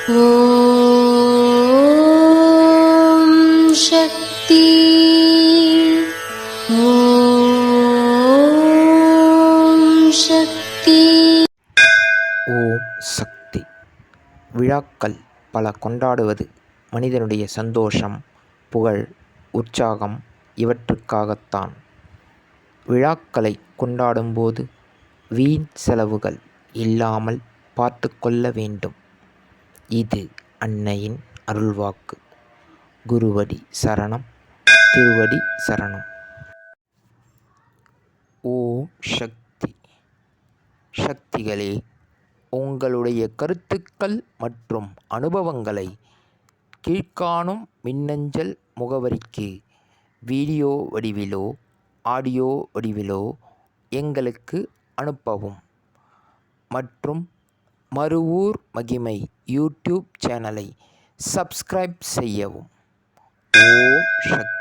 ஓம் சக்தி. ஓம் சக்தி. ஓம் சக்தி. விழாக்கள் பல கொண்டாடுவது மனிதனுடைய சந்தோஷம், புகழ், உற்சாகம் இவற்றுக்காகத்தான். விழாக்களை கொண்டாடும்போது வீண் செலவுகள் இல்லாமல் பார்த்து கொள்ள வேண்டும். இது அன்னையின் அருள்வாக்கு. குருவடி சரணம், திருவடி சரணம். ஓம் சக்தி. சக்திகளே, உங்களுடைய கருத்துக்கள் மற்றும் அனுபவங்களை கீழ்க்காணும் மின்னஞ்சல் முகவரிக்கு வீடியோ வடிவிலோ ஆடியோ வடிவிலோ எங்களுக்கு அனுப்பவும். மற்றும் மறுவூர் மகிமை யூடியூப் சேனலை சப்ஸ்கிரைப் செய்யவும். ஓம் சக்தி.